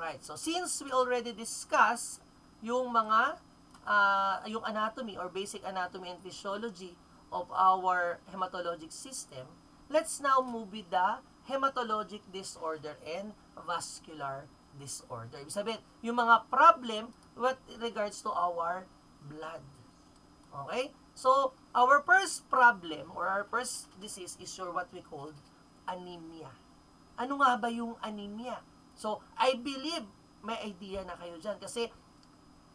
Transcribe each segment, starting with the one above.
Alright, so since we already discussed yung mga yung anatomy or basic anatomy and physiology of our hematologic system, let's now move with the hematologic disorder and vascular disorder. Ibig sabihin, yung mga problem with regards to our blood. Okay? So, our first problem or our first disease is what we call anemia. Ano nga ba yung anemia? So, I believe may idea na kayo dyan. Kasi,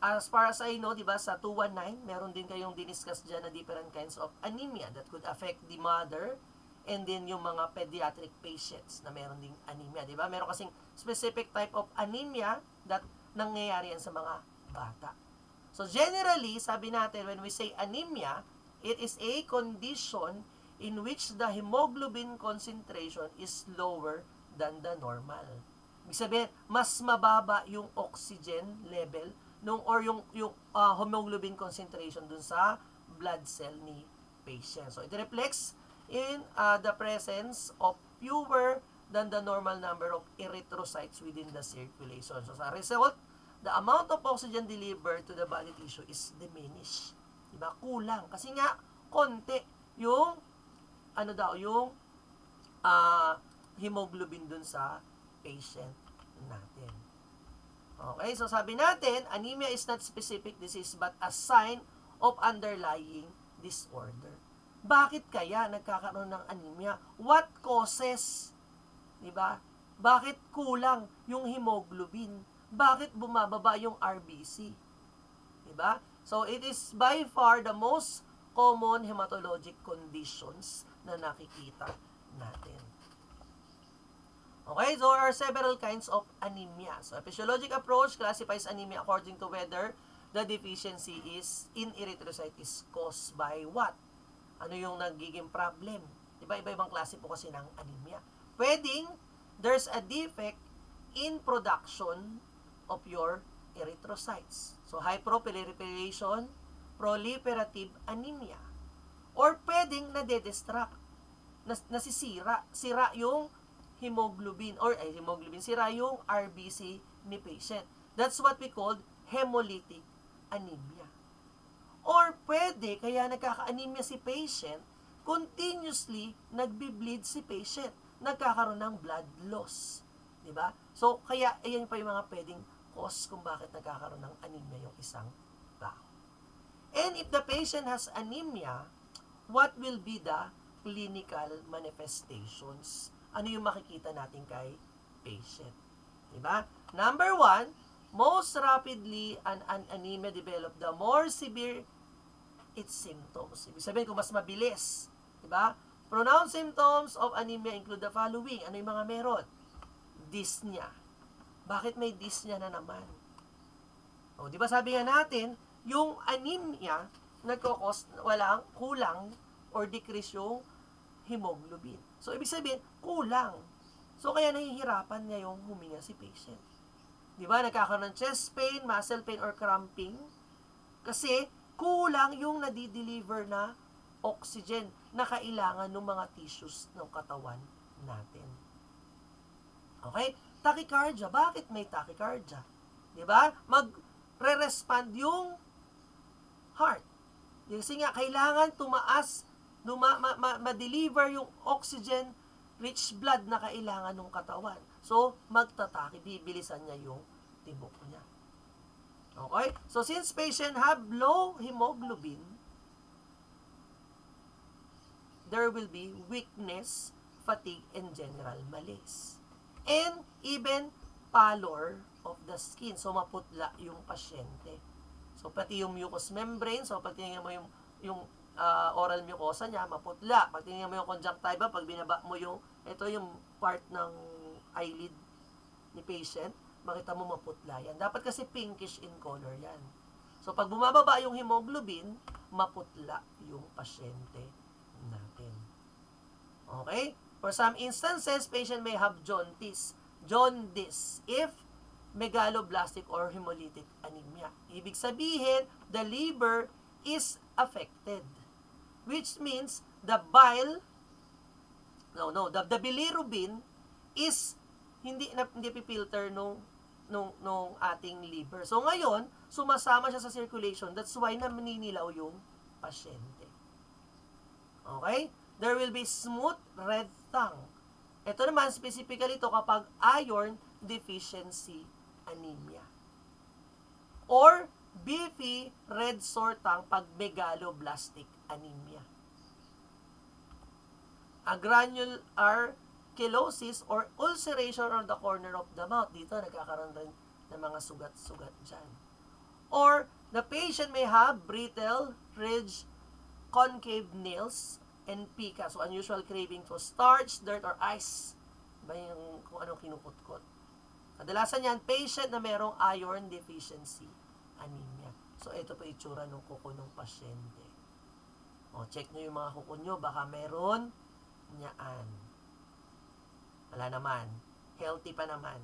as far as I know, diba, sa 219, meron din kayong diniscuss dyan na different kinds of anemia that could affect the mother and then yung mga pediatric patients na meron ding anemia. Diba? Meron kasing specific type of anemia that nangyayari yan sa mga bata. So, generally, sabi natin, when we say anemia, it is a condition in which the hemoglobin concentration is lower than the normal. Ibig sabihin, mas mababa yung oxygen level or yung hemoglobin concentration dun sa blood cell ni patient. So, it reflects in the presence of fewer than the normal number of erythrocytes within the circulation. So, sa result, the amount of oxygen delivered to the body tissue is diminished. Diba? Kulang. Kasi nga, konti yung yung hemoglobin dun sa patient natin. Okay, so sabi natin, anemia is not specific disease but a sign of underlying disorder. Bakit kaya nagkakaroon ng anemia? What causes? Diba? Bakit kulang yung hemoglobin? Bakit bumababa yung RBC? Diba? So, it is by far the most common hematologic conditions na nakikita natin. Okay, so there are several kinds of anemia. So, a physiologic approach classifies anemia according to whether the deficiency is in erythrocyte is caused by what? Ano yung nagiging problem? Diba, iba-ibang klase po kasi ng anemia. Pwedeng, there's a defect in production of your erythrocytes. So, hyperproliferation, proliferative anemia. Or pwedeng nade-destruct, nasisira, sira yung hemoglobin, sira yung RBC ni patient. That's what we call hemolytic anemia. Or pwede, kaya nagkaka-anemia si patient, continuously nagbi-bleed si patient, nagkakaroon ng blood loss. Diba? So, kaya ayan pa yung mga pwedeng cause kung bakit nagkakaroon ng anemia yung isang tao. And if the patient has anemia, what will be the clinical manifestations? Ano yung makikita natin kay patient? Diba? Number 1, most rapidly an anemia develop, the more severe its symptoms. Ibig sabihin, kung mas mabilis. Diba? Pronounced symptoms of anemia include the following. Ano yung mga meron? Dyspnea. Bakit may dyspnea na naman? O, diba sabi nga natin, yung anemia, nagkakos, kulang or decrease yung hemoglobin. So, ibig sabihin, kulang. So, kaya nahihirapan niya yung huminga si patient. Di ba? Nagkakaroon ng chest pain, muscle pain, or cramping. Kasi, kulang yung nadi-deliver na oxygen na kailangan ng mga tissues ng katawan natin. Okay? Tachycardia. Bakit may tachycardia? Di ba? Magre-respond yung heart. Kasi nga, kailangan tumaas ma-deliver yung oxygen-rich blood na kailangan ng katawan. So, magtatake, bibilisan niya yung tibok niya. Okay? So, since patient have low hemoglobin, there will be weakness, fatigue, and general malaise. And even pallor of the skin. So, maputla yung pasyente. So, pati yung mucous membrane, so, pag tingnan mo yung oral mucosa niya, maputla. Pag tingnan mo yung conjunctiva, pag binaba mo ito yung part ng eyelid ni patient, makita mo maputla yan. Dapat kasi pinkish in color yan. So, pag bumababa yung hemoglobin, maputla yung pasyente natin. Okay? For some instances, patient may have jaundice if megaloblastic or hemolytic anemia. Ibig sabihin, the liver is affected. Which means the bilirubin is hindi pipilter nung nung ating liver. So ngayon, sumasama siya sa circulation. That's why naninilaw yung pasyente. Okay? There will be smooth red tongue. Ito naman, specifically ito kapag iron deficiency anemia. Or beefy red sore tongue pag megaloblastic anemia. A granular chelosis or ulceration on the corner of the mouth. Dito, nagkakaroon rin ng mga sugat-sugat dyan. Or, the patient may have brittle, ridge, concave nails, and pica. So, unusual craving for starch, dirt, or ice. Ba yung kung anong kinukutkot. Kadalasan yan, patient na merong iron deficiency anemia. So, ito po itsura ng kuko ng pasyente. O, check nyo yung mga kuko nyo. Baka meron nyaan. Wala naman. Healthy pa naman.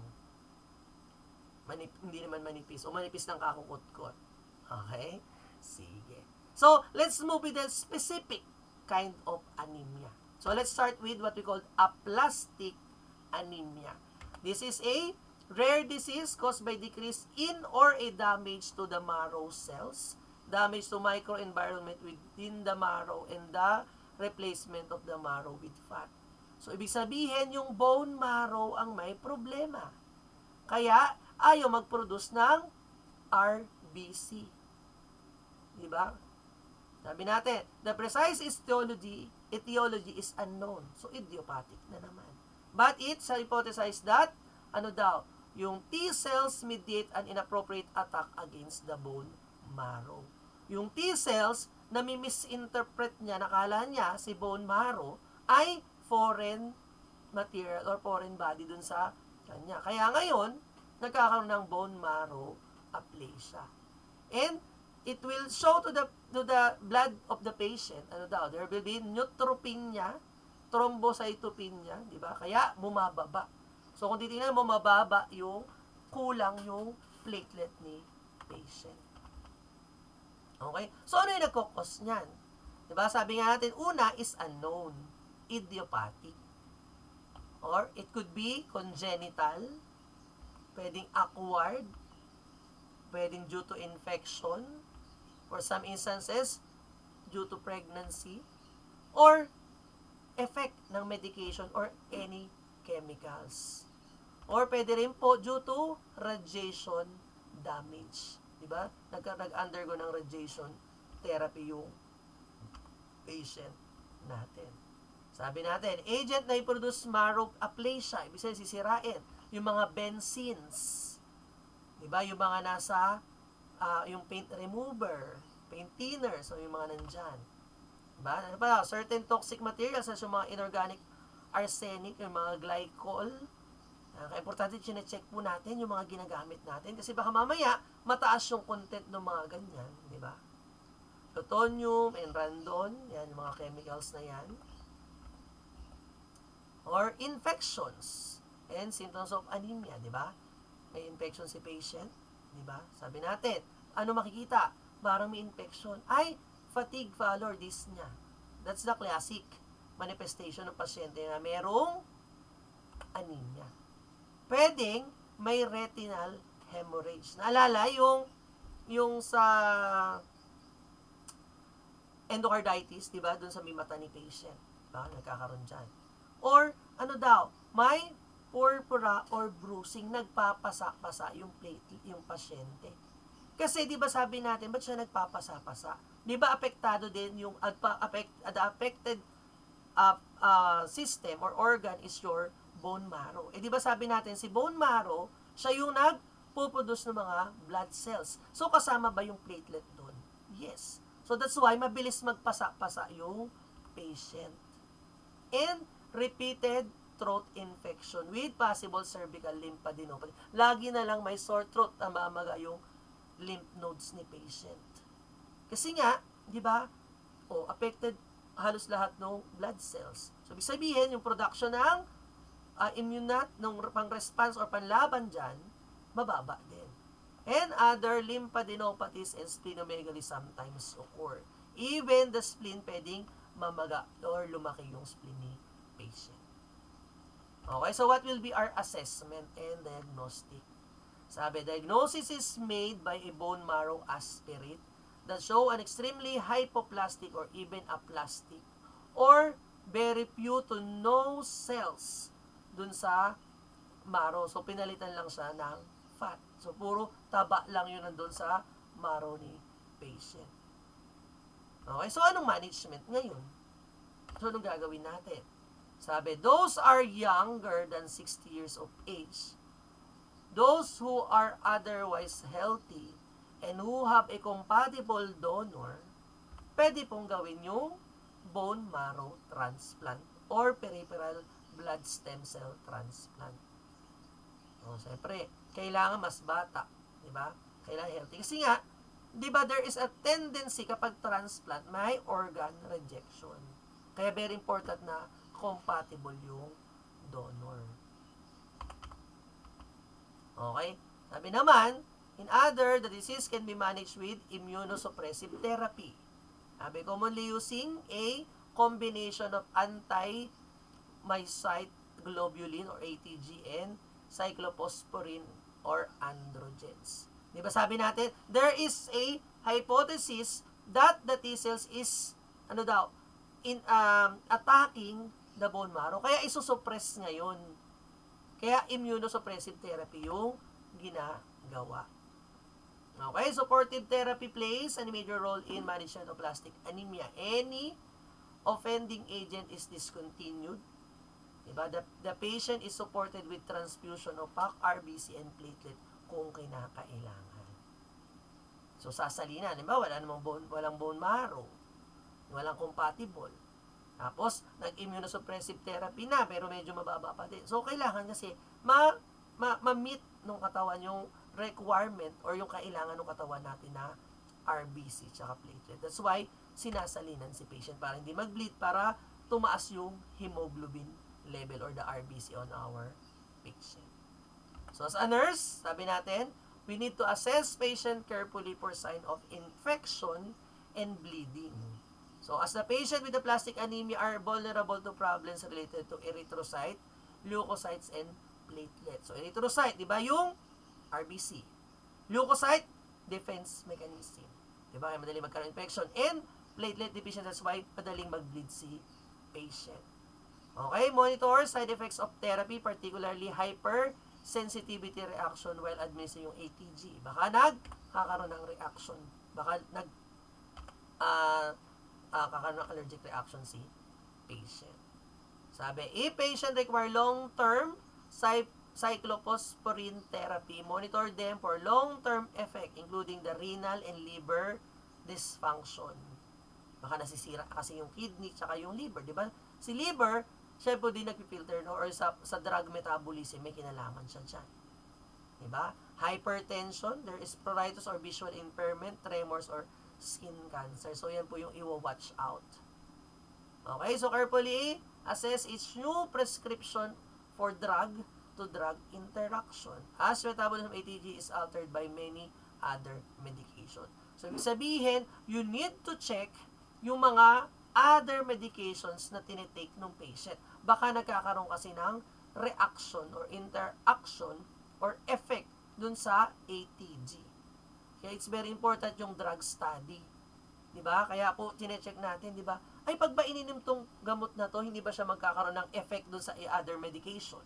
Hindi naman manipis. O manipis ng kakukutkot. Okay? Sige. So, let's move with the specific kind of anemia. So, let's start with what we call aplastic anemia. This is a rare disease caused by decrease in or a damage to the marrow cells, damage to microenvironment within the marrow, and the replacement of the marrow with fat. So, ibig sabihin, yung bone marrow ang may problema. Kaya, ayaw mag-produce ng RBC. Diba? Sabi natin, the precise etiology is unknown. So, idiopathic na naman. But it's hypothesized that, ano daw, yung T cells mediate an inappropriate attack against the bone marrow. Yung T cells, nami-misinterpret niya, nakala niya si bone marrow ay foreign material or foreign body dun sa kanya. Kaya ngayon, nagkakaroon ng bone marrow aplasia. And it will show to the blood of the patient, ano daw, there will be neutropenia, thrombocytopenia, di ba? Kaya bumababa. So kung titingnan mo, mababa yung kulang yung platelet ni patient. Okay? So, ano yung nagkukos niyan? Diba? Sabi nga natin, una is unknown, idiopathic. Or, it could be congenital, pwedeng acquired, pwedeng due to infection, or some instances, due to pregnancy, or effect ng medication or any chemicals. Or, pwede rin po due to radiation damage. Diba? Nag-undergo ng radiation therapy yung patient natin. Sabi natin, agent na i-produce marrow aplasia, ibig sabihin sisirain, yung mga benzene, diba? Yung mga nasa, yung paint remover, paint thinner, so yung mga nandyan. Diba? Ano pa, certain toxic materials, as yung mga inorganic arsenic, yung mga glycol, kaya importante chinecheck po natin yung mga ginagamit natin kasi baka mamaya mataas yung content ng mga ganyan, di ba? Plutonium and randon, yan yung mga chemicals na yan. Or infections and symptoms of anemia, di ba? May infection si patient, di ba? Sabi natin, ano makikita? Parang may infection. Ay, fatigue, pallor, dyspnea. That's the classic manifestation ng pasyente na merong anemia. Pwedeng may retinal hemorrhage. Naalala yung sa endocarditis, di ba? Doon sa may mata ni patient. Diba? Nagkakaroon dyan. Or, ano daw, may purpura or bruising, nagpapasa-pasa yung platelet, yung pasyente. Kasi, di ba sabi natin, ba't siya nagpapasa-pasa? Di ba apektado din yung affected system or organ is your bone marrow. Eh, di ba sabi natin, si bone marrow, siya yung nagpuproduce ng mga blood cells. So, kasama ba yung platelet doon? Yes. So, that's why mabilis magpasa-pasa yung patient. And, repeated throat infection with possible cervical lymphadenopathy. Lagi na lang may sore throat na mamaga yung lymph nodes ni patient. Kasi nga, di ba, affected halos lahat ng blood cells. So, ibig sabihin, yung production ng immunat, ng pang-response or panlaban dyan, mababa din. And other lymphadenopathies and splenomegaly sometimes occur. Even the spleen pwedeng mamaga or lumaki yung spleen ni patient. Okay, so what will be our assessment and diagnostic? Sabi, diagnosis is made by a bone marrow aspirate that show an extremely hypoplastic or even aplastic or very few to no cells dun sa marrow. So, pinalitan lang siya ng fat. So, puro taba lang yun nandun sa marrow ni patient. Okay, so anong management ngayon? So, anong gagawin natin? Sabi, those are younger than 60 years of age. Those who are otherwise healthy and who have a compatible donor, pwede pong gawin yung bone marrow transplant or peripheral blood stem cell transplant. O, siyempre, kailangan mas bata. Diba? Kailangan healthy. Kasi nga, diba there is a tendency kapag transplant, may organ rejection. Kaya very important na compatible yung donor. Okay? Sabi naman, in other, the disease can be managed with immunosuppressive therapy. Sabi, commonly using a combination of anti-myocyte globulin or ATG and cyclophosphorin or androgens. Di ba sabi natin, there is a hypothesis that the T cells is, attacking the bone marrow. Kaya isusuppress ngayon. Kaya immunosuppressive therapy yung ginagawa. Okay, supportive therapy plays a major role in management of aplastic anemia. Any offending agent is discontinued. Diba? The patient is supported with transfusion of PAC, RBC, and platelet kung kinakailangan. So, sasalina, diba? Walang bone marrow. Walang compatible. Tapos, nag-immunosuppressive therapy na, pero medyo mababa pa din. So, kailangan kasi ma-meet nung katawan yung requirement or yung kailangan ng katawan natin na RBC tsaka platelet. That's why, sinasalinan si patient para hindi mag-bleed, para tumaas yung hemoglobin level or the RBC on our patient. So, as a nurse, sabi natin, we need to assess patient carefully for sign of infection and bleeding. So, as the patient with aplastic anemia are vulnerable to problems related to erythrocyte, leukocytes, and platelets. So, erythrocyte, di ba yung RBC? Leukocyte, defense mechanism. Di ba? Madaling magkaroon infection. And platelet deficient, that's why madaling mag-bleed si patient. Okay, monitor side effects of therapy, particularly hypersensitivity reaction while administering yung ATG. Baka nagkakaroon ng reaction. Baka kakaroon ng allergic reaction si patient. Sabi, if patient require long-term cyclophosphorin therapy, monitor them for long-term effect, including the renal and liver dysfunction. Baka nasisira kasi yung kidney tsaka yung liver, di ba? Si liver, siya po din nagpipilter, no? Or sa drug metabolism, may kinalaman siya dyan. Di ba? Hypertension, there is pruritus or visual impairment, tremors, or skin cancer. So, yan po yung i-watch out. Okay, so carefully assess each new prescription for drug-to-drug interaction as metabolism ATG is altered by many other medication. So, ibig sabihin, you need to check yung mga other medications na tinitake ng patient. Baka nagkakaroon kasi ng reaction or interaction or effect dun sa ATG. Kaya it's very important yung drug study. Diba? Kaya po, tinecheck natin, diba? Ay, pag ba ininom tong gamot na to, hindi ba siya magkakaroon ng effect dun sa other medication?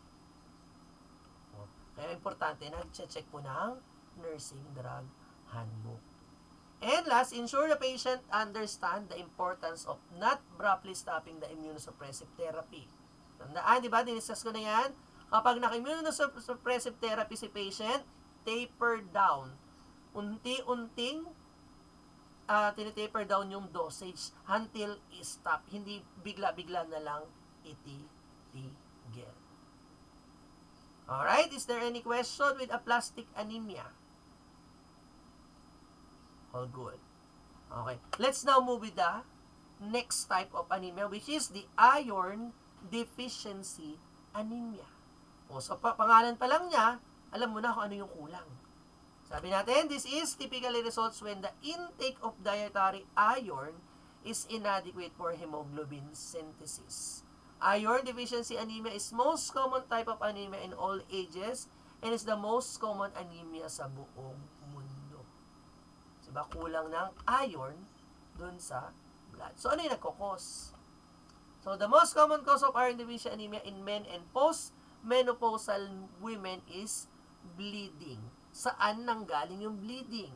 Kaya importante, nag-check po ng nursing drug handbook. And last, ensure the patient understand the importance of not abruptly stopping the immunosuppressive therapy. Tandaan, diba? Diniscuss ko na yan. Kapag naka-immunosuppressive therapy si patient, taper down. Unti-unting tinitaper down yung dosage until i-stop. Hindi bigla-bigla na lang itigil. Alright, is there any question with aplastic anemia? All good. Okay, let's now move with the next type of anemia, which is the iron deficiency anemia. O, so pangalan pa lang niya, alam mo na kung ano yung kulang. Sabi natin, this is typically results when the intake of dietary iron is inadequate for hemoglobin synthesis. Iron deficiency anemia is most common type of anemia in all ages and is the most common anemia sa buong mundo. Diba? Kulang ng iron dun sa blood. So, ano yung nagkukos? So, the most common cause of iron deficiency anemia in men and post-menopausal women is bleeding. Saan nanggaling yung bleeding?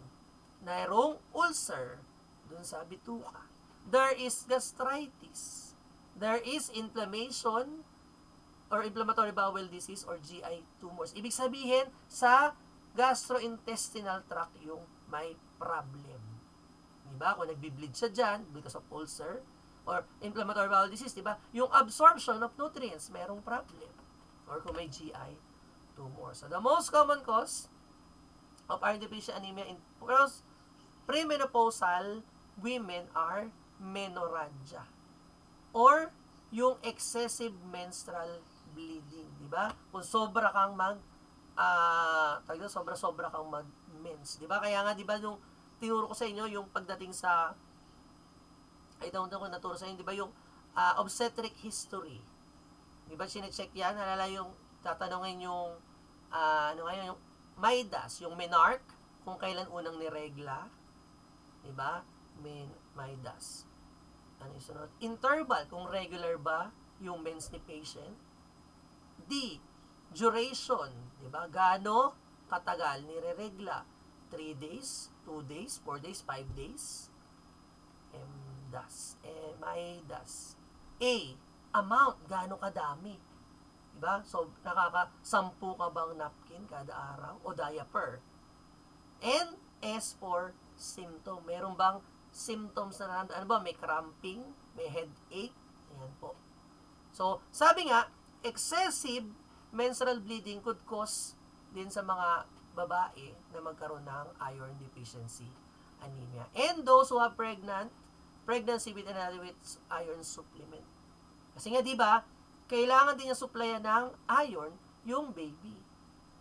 Mayroong ulcer dun sa bituka. There is gastritis. There is inflammation or inflammatory bowel disease or GI tumors. Ibig sabihin, sa gastrointestinal tract yung may problem. Diba? Kung nagbi-bleed siya dyan because of ulcer or inflammatory bowel disease, diba? Yung absorption of nutrients, merong problem. Or kung may GI tumor. So, the most common cause of iron deficiency anemia in premenopausal women are menorrhagia or yung excessive menstrual bleeding, di ba? Kung sobra kang sobra kang mag-mens, di ba? Kaya nga, di ba, nung tinuro ko sa inyo, yung pagdating sa, I don't know kung naturo sa inyo, di ba, yung obstetric history, di ba, sinecheck yan, halala yung, tatanungin yung, yung Midas, yung menarche, kung kailan unang niregla, di ba, Midas. Ano yung sunod? Interval, kung regular ba yung mens ni patient. D, duration, di ba? Gaano katagal nire-regla? 3 days, 2 days, 4 days, 5 days. Midas. A, amount, gaano kadami? Di ba? So, nakaka-10 ka bang napkin kada araw o diaper? And S for symptom. Meron bang symptoms na nararamdaman? Ano ba? May cramping? May headache? Ayan po. So, sabi nga, excessive menstrual bleeding could cause din sa mga babae na magkaroon ng iron deficiency anemia. And those who have pregnancy with inadequate iron supplement. Kasi nga, di ba, kailangan din niya supplyan ng iron yung baby.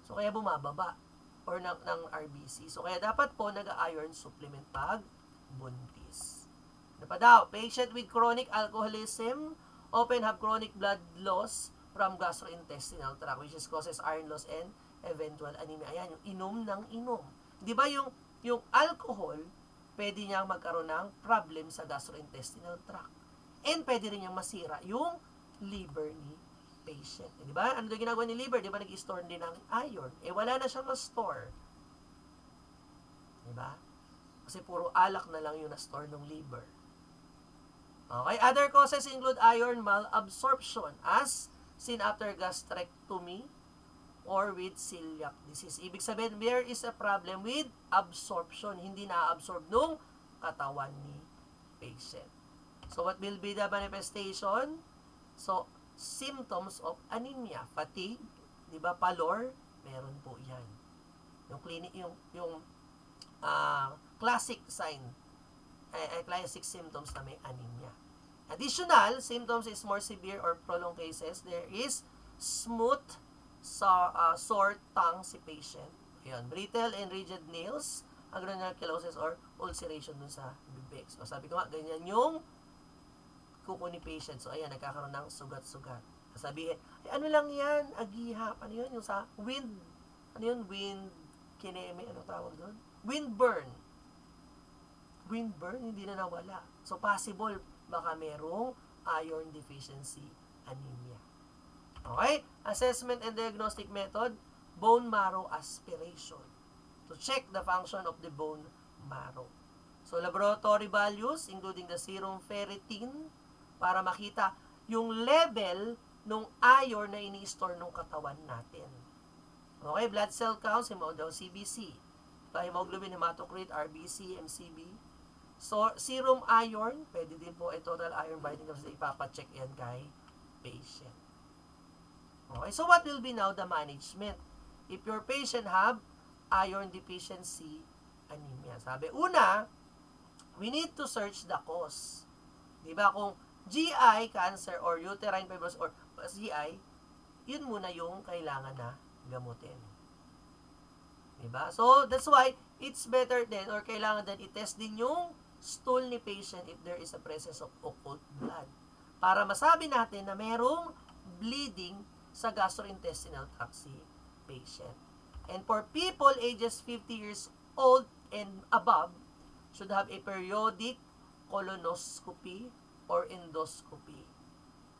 So, kaya bumababa or ng RBC. So, kaya dapat po nag-iron supplement pag buntis. Ano pa daw? Patient with chronic alcoholism often have chronic blood loss from gastrointestinal tract which is causes iron loss and eventual anemia. Ayan, yung inom ng inom. Di ba yung alcohol, pwede niyang magkaroon ng problem sa gastrointestinal tract. And pwede rin niyang masira yung liver ni patient. Di ba? Ano yung ginagawa ni liver? Di ba nag-store din ng iron? Wala na siyang na-store. Di ba? Kasi puro alak na lang yung na-store ng liver. Okay, other causes include iron malabsorption as seen after gastrectomy or with celiac disease. Ibig sabihin, there is a problem with absorption. Hindi na-absorb nung katawan ni patient. So, what will be the manifestation? So, symptoms of anemia, fatigue, di ba, pallor, meron po yan. Yung clinic, yung classic sign, classic symptoms na may anemia. Additional symptoms is more severe or prolonged cases. There is smooth, sore tongue si patient. Ayan, brittle and rigid nails, agranulosis or ulceration dun sa bibig. So, sabi ko nga, ganyan yung kuko ni patient. So, ayan, nagkakaroon ng sugat-sugat. Sabihin, ay, ano lang yan? Agihap. Ano yun? Yung sa wind, ano yun? Wind, kineme, ano tawag doon? Windburn. Windburn, hindi na nawala. So, possible, baka merong iron deficiency anemia. Okay? Assessment and diagnostic method, bone marrow aspiration. To check the function of the bone marrow. So, laboratory values, including the serum ferritin, para makita yung level ng iron na ini-store ng katawan natin. Okay? Blood cell counts, CBC. Hemoglobin, hematocrit, RBC, MCB. So, serum iron, pwede din po total iron binding kasi ipapacheck yan kay patient. Okay, so what will be now the management? If your patient have iron deficiency anemia. Sabi, una, we need to search the cause. Diba? Kung GI cancer or uterine fibrosis or GI, yun muna yung kailangan na gamutin. Diba? So, that's why it's better then or kailangan din i-test din yung stool ni patient if there is a presence of occult blood. Para masabi natin na merong bleeding sa gastrointestinal tract si patient. And for people ages 50 years old and above, should have a periodic colonoscopy or endoscopy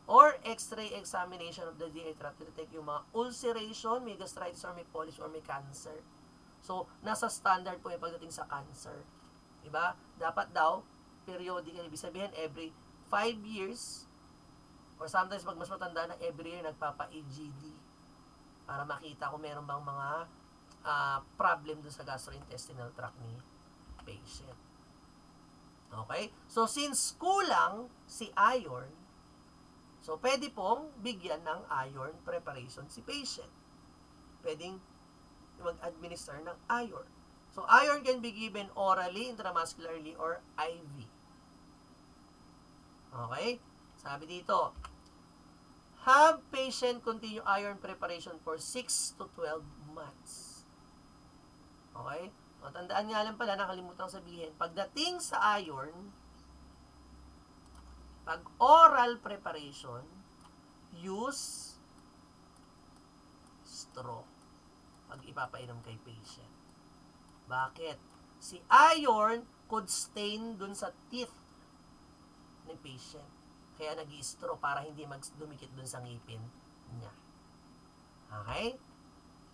or x-ray examination of the GI tract to detect yung mga ulceration, may gastritis or may polyps or may cancer. So, nasa standard po yung pagdating sa cancer. Diba? Dapat daw, periodic, ibig sabihin, every 5 years, or sometimes pag mas matanda na, every year, nagpapa-EGD para makita kung meron bang mga problem doon sa gastrointestinal tract ni patient. Okay? So, since kulang si iron, so, pwede pong bigyan ng iron preparation si patient. Pwedeng mag-administer ng iron. So, iron can be given orally, intramuscularly, or IV. Okay? Sabi dito, have patient continue iron preparation for 6 to 12 months. Okay? O, tandaan nga lang pala, nakalimutan sabihin, pagdating sa iron, pag oral preparation, use straw pag ipapainom kay patient. Bakit? Si iron could stain dun sa teeth ng patient. Kaya nag-i-straw para hindi dumikit dun sa ngipin niya. Okay?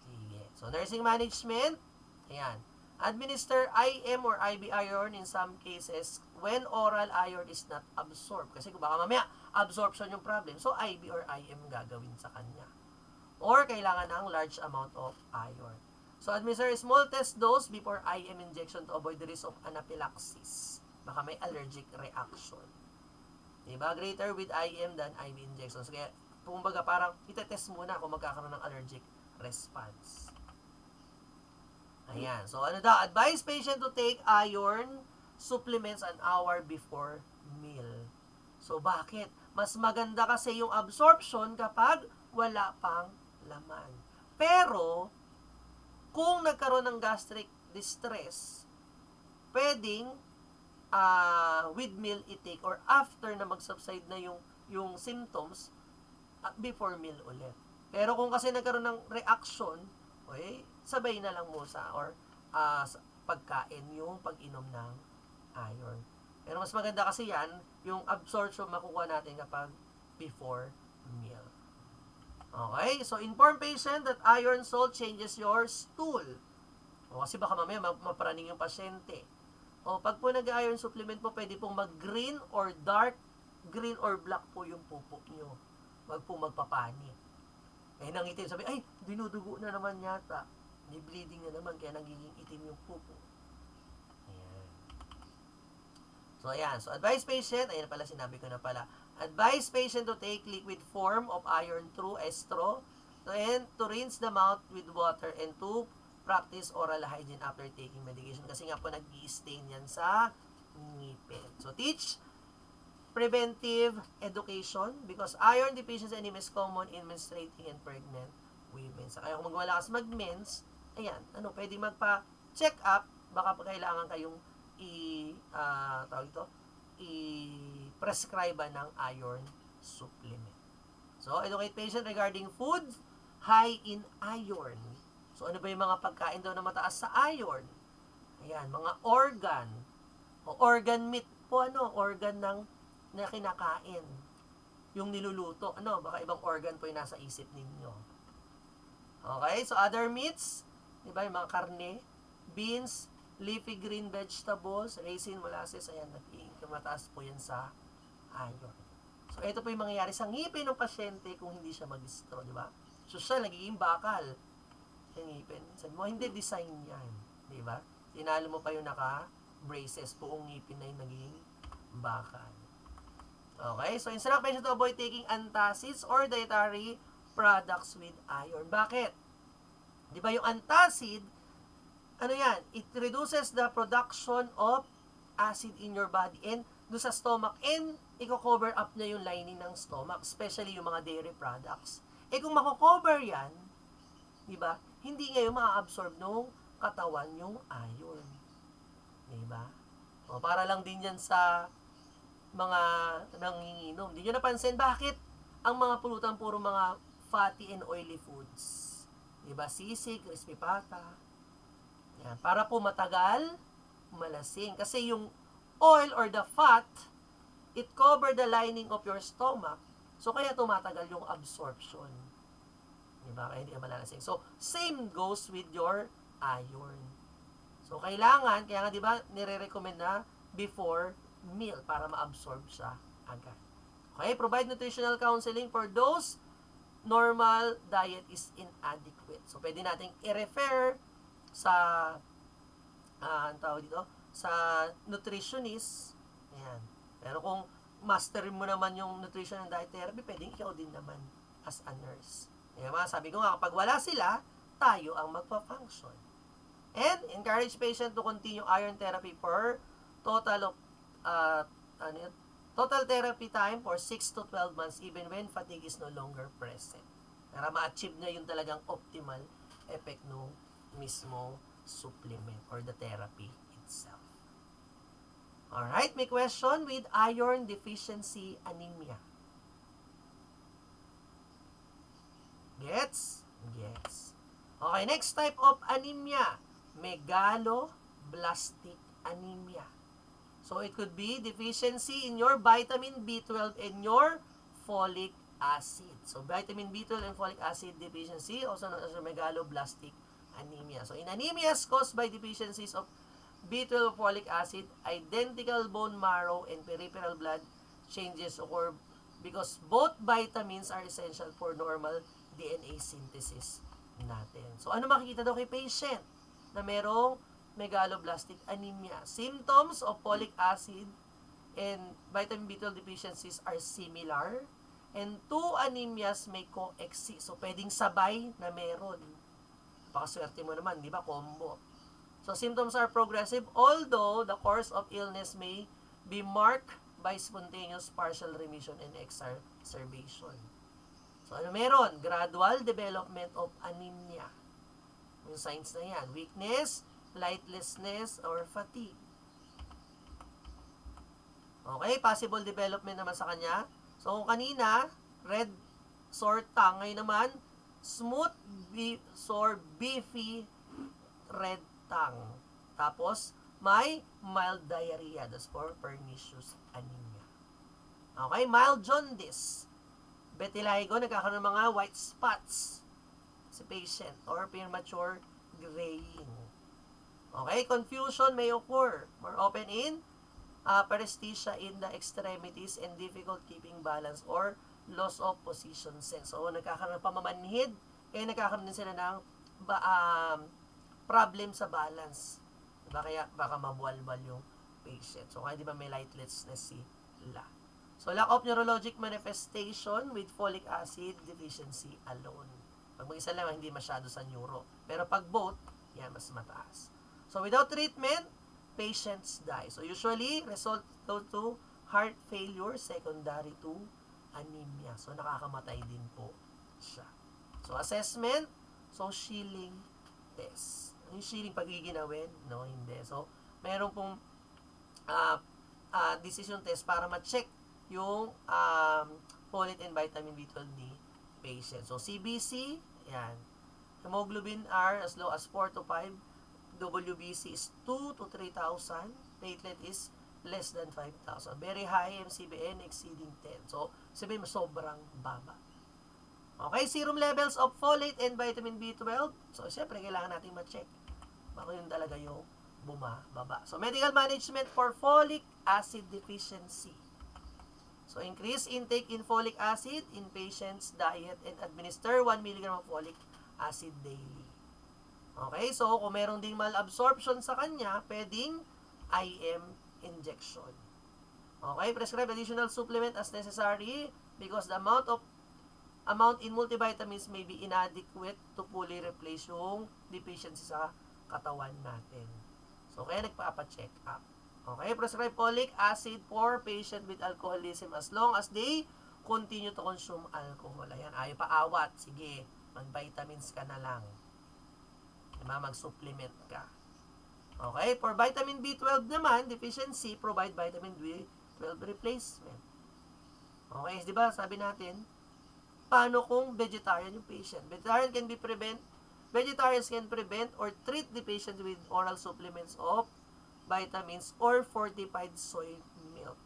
Sige. So, nursing management, ayan. Administer IM or IV iron in some cases when oral iron is not absorbed. Kasi kung baka mamaya, absorption yung problem. So, IV or IM gagawin sa kanya. Or, kailangan ng large amount of iron. So, administer a small test dose before IM injection to avoid the risk of anaphylaxis. Baka may allergic reaction. Diba? Greater with IM than IV injections. Kaya, kumbaga, parang itetest muna kung magkakaroon ng allergic response. Ayan. So, ano daw? Advise patient to take iron supplements an hour before meal. So, bakit? Mas maganda kasi yung absorption kapag wala pang laman. Pero, kung nagkaroon ng gastric distress, pwedeng with meal i-take or after na mag-subside na yung symptoms, before meal ulit. Pero kung kasi nagkaroon ng reaction, okay, sabay na lang mo sa or pagkain yung pag-inom ng iron. Pero mas maganda kasi yan, yung absorption makukuha natin kapag before meal. Okay? So, inform patient that iron salt changes your stool. O, kasi baka mamaya maparaning yung pasyente. O, pag po nag-iron supplement po, pwede pong mag-green or dark green or black po yung pupo nyo. Wag po magpapanik. Eh, nangitim, sabi, ay, dinudugo na naman yata. May bleeding na naman, kaya nagiging itim yung pupo. Ayan. So, ayan. So, advise patient, ayan pala, sinabi ko na pala. Advise patient to take liquid form of iron through a straw and to rinse the mouth with water and to practice oral hygiene after taking medication. Kasi nga po, nag-i-stain yan sa ngipin. So, teach preventive education because iron deficiency anemia is common in menstruating and pregnant women. So, kaya kung magwala kasi mag-mens, ayan, pwede magpa-check up, baka kailangan kayong i-prescribe ng iron supplement. So, educate patient regarding food high in iron. So, ano ba yung mga pagkain daw na mataas sa iron? Ayan, mga organ. O organ meat po, organ na kinakain. Yung niluluto, baka ibang organ po yung nasa isip ninyo. Okay, so other meats, di ba, yung mga karne, beans, leafy green vegetables, raisin, molasses, ayan, mataas po yan sa iron. So, ito po yung mangyayari sa ngipin ng pasyente kung hindi siya mag-straw, di ba? So, siya nagiging bakal yung ngipin. Sabi mo, hindi design yan, di ba? Tinalo mo pa yung naka-braces, buong ngipin na yung naging bakal. Okay, so instruct patient to avoid taking antacids or dietary products with iron. Bakit? Di ba yung antacid, yan? It reduces the production of acid in your body and do sa stomach and i-cover up niya yung lining ng stomach, especially yung mga dairy products. Eh kung mako-cover yan, di ba? Hindi ngayon ma-absorb ng katawan yung iron. Di ba? O para lang din yan sa mga nanginginom. Di nyo napansin bakit ang mga pulutan puro mga fatty and oily foods? Diba? Sisig, crispy pata. Yan. Para po matagal malasing. Kasi yung oil or the fat, it cover the lining of your stomach. So, kaya tumatagal yung absorption. Diba? Kaya hindi ka malalasing. So, same goes with your iron. So, kailangan, kaya nga diba, nire-recommend na before meal para ma-absorb siya agad. Okay? Provide nutritional counseling for those normal diet is inadequate. So, pwede nating i-refer sa ang tawag dito, sa nutritionist. Ayan. Pero kung master mo naman yung nutrition and diet therapy, pwedeng ikaw din naman as a nurse. Ayan, sabi ko nga, kapag wala sila, tayo ang magpa-function. And encourage patient to continue iron therapy for total of total therapy time for 6 to 12 months even when fatigue is no longer present. Para ma-achieve niya yung talagang optimal effect no mismo supplement or the therapy itself. Alright, may question with iron deficiency anemia. Gets? Gets. Okay, next type of anemia, megaloblastic anemia. So, it could be deficiency in your vitamin B12 and your folic acid. So, vitamin B12 and folic acid deficiency, also known as megaloblastic anemia. So, in anemias caused by deficiencies of B12 folic acid, identical bone marrow and peripheral blood changes occur because both vitamins are essential for normal DNA synthesis natin. So, ano makikita daw kay patient na merong megaloblastic anemia? Symptoms of folic acid and vitamin B12 deficiencies are similar and two anemias may coexist. So, pwedeng sabay na meron. Pakaswerte mo naman, di ba? Combo. So, symptoms are progressive although the course of illness may be marked by spontaneous partial remission and exacerbation. So, ano meron? Gradual development of anemia. Yung signs na yan. Weakness, lightlessness, or fatigue. Okay, possible development naman sa kanya. So, kung kanina, red sore tongue. Ngayon naman, smooth, sore, beefy, red tongue. Tapos, may mild diarrhea. That's for pernicious anemia. Okay, mild jaundice. Vitiligo, nagkakaroon ng mga white spots si patient or premature graying. Okay, confusion may occur more often in paresthesia in the extremities and difficult keeping balance or loss of position sense. So, nagkakaroon ng pamamanhid, kaya nagkakaroon din sila ng problem sa balance. Diba? Kaya baka mabuwalwal yung patient. So, kaya di ba may lightlessness sila. So, lack of neurologic manifestation with folic acid deficiency alone. Pag mag-isa lang, hindi masyado sa neuro. Pero pag both, yan, mas mataas. So, without treatment, patients die. So, usually, result to heart failure secondary to anemia. So, nakakamatay din po siya. So, assessment, so, Schilling test. Yung Schilling pagiginawin? No, hindi. So, meron pong decision test para ma-check yung folate and vitamin B12 ni patient. So, CBC, yan. Hemoglobin R as low as 4 to 5. WBC is 2 to 3,000. Platelet is less than 5,000. Very high, MCBN exceeding 10. So, sabihin mo, sobrang baba. Okay, serum levels of folate and vitamin B12. So, siyempre, kailangan natin ma-check. Baka yun talaga yung bumababa. So, medical management for folic acid deficiency. So, increase intake in folic acid in patient's diet and administer 1 mg of folic acid daily. Okay, so kung merong ding malabsorption sa kanya, pwedeng IM injection. Okay, prescribe additional supplement as necessary because the amount in multivitamins may be inadequate to fully replace yung deficiency sa katawan natin. So, kaya nagpapa-check up. Okay, prescribe folic acid for patient with alcoholism as long as they continue to consume alcohol. Ayan, ayaw pa awat. Sige, mag-vitamins ka na lang. Diba? Mag-supplement ka. Okay, for vitamin B12 naman, deficiency, provide vitamin B12 replacement. Okay, di ba sabi natin, paano kung vegetarian yung patient? Vegetarian can be Vegetarians can prevent or treat the patient with oral supplements of vitamins or fortified soy milk.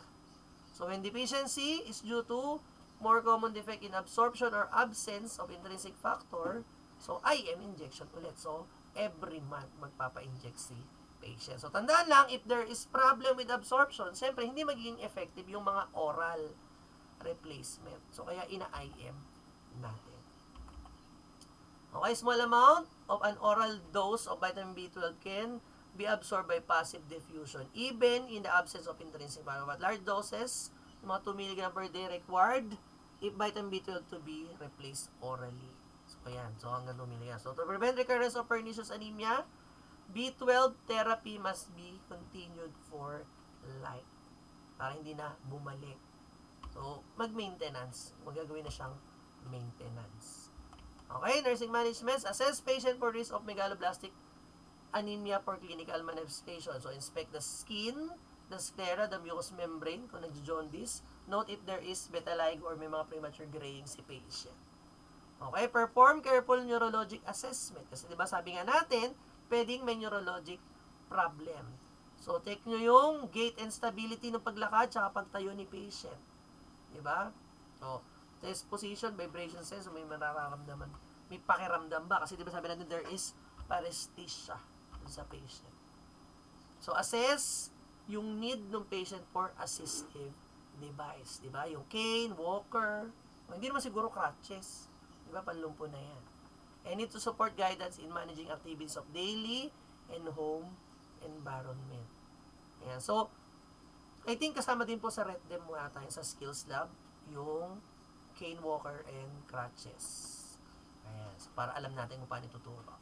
So when deficiency is due to more common defect in absorption or absence of intrinsic factor, so IM injection ulit. So every month magpapa-inject si patient. So tandaan lang, if there is problem with absorption, siyempre hindi magiging effective yung mga oral replacement. So kaya ina-IM natin. Okay, small amount of an oral dose of vitamin B12 can be absorbed by passive diffusion, even in the absence of intrinsic factor. But large doses, mga 2 mg per day required if vitamin B12 to be replaced orally. So, ayan. So, hanggang 2 mg. So, to prevent recurrence of pernicious anemia, B12 therapy must be continued for life. Para hindi na bumalik. So, mag-maintenance. Magagawin na siyang maintenance. Okay, nursing management. Assess patient for risk of megaloblastic anemia for clinical manifestation. So, inspect the skin, the sclera, the mucous membrane, kung nag-jaundice. Note if there is vitiligo or may mga premature graying si patient. Okay, perform careful neurologic assessment. Kasi diba sabi nga natin, pwedeng may neurologic problem. So, take nyo yung gait and stability ng paglakad tsaka pagtayo ni patient. Diba? So, test position, vibration sense, so may mararamdaman. May pakiramdam ba? Kasi diba sabi natin, there is paresthesia sa patient. So, assess yung need ng patient for assistive device. Diba? Yung cane, walker, hindi naman siguro crutches. Diba? Panlumpo na yan. And need to support guidance in managing activities of daily and home environment. Ayan. So, I think kasama din po sa RETDEM muna tayo sa skills lab, yung cane walker and crutches. Ayan. So, para alam natin kung paano ituturo.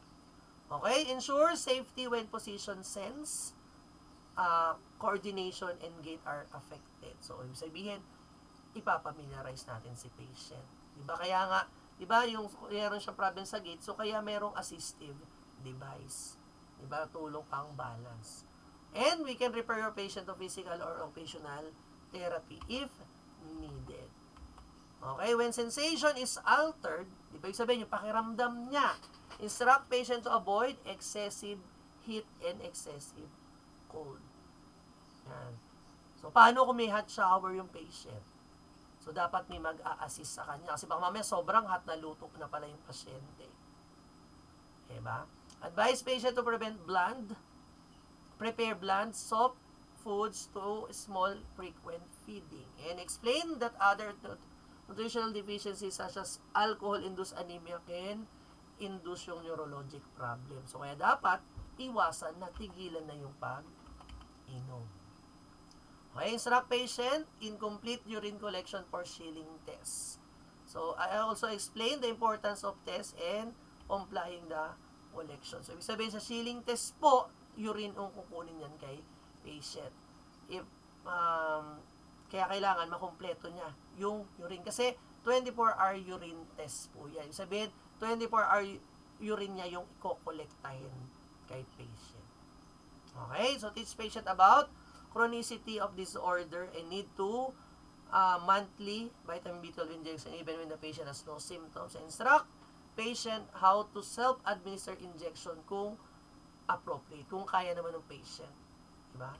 Okay, ensure safety when position sense, coordination, and gait are affected. So, ibig sabihin, ipapamiliarize natin si patient. Diba? Kaya nga, diba, yung meron siyang problem sa gait, so kaya merong assistive device. Diba? Tulong pang balance. And we can refer your patient to physical or occupational therapy if needed. Okay, when sensation is altered, di ba, ibig sabihin yung pakiramdam niya, instruct patient to avoid excessive heat and excessive cold. Yan. So, paano kung may hot shower yung patient? So, dapat may mag-a-assist sa kanya. Kasi baka mamaya sobrang hot na luto na pala yung pasyente. Diba? Advise patient to prepare bland, soft foods to small, frequent feeding. And explain that other nutritional deficiencies such as alcohol-induced anemia can induce yung neurologic problem. So, kaya dapat iwasan na tigilan na yung pag-inom. Okay, instruct patient in complete urine collection for Schilling test. So, I also explained the importance of test and complying the collection. So, ibig sabihin sa Schilling test po, urine ang kukunin yan kay patient. If kaya kailangan makumpleto niya yung urine. Kasi 24-hour urine test po yan. Ibig sabihin, 24-hour urine niya yung i-collectahin kay patient. Okay? So, teach patient about chronicity of disorder and need to monthly vitamin B12 injection even when the patient has no symptoms. Instruct patient how to self-administer injection kung appropriate, kung kaya naman ng patient. Diba?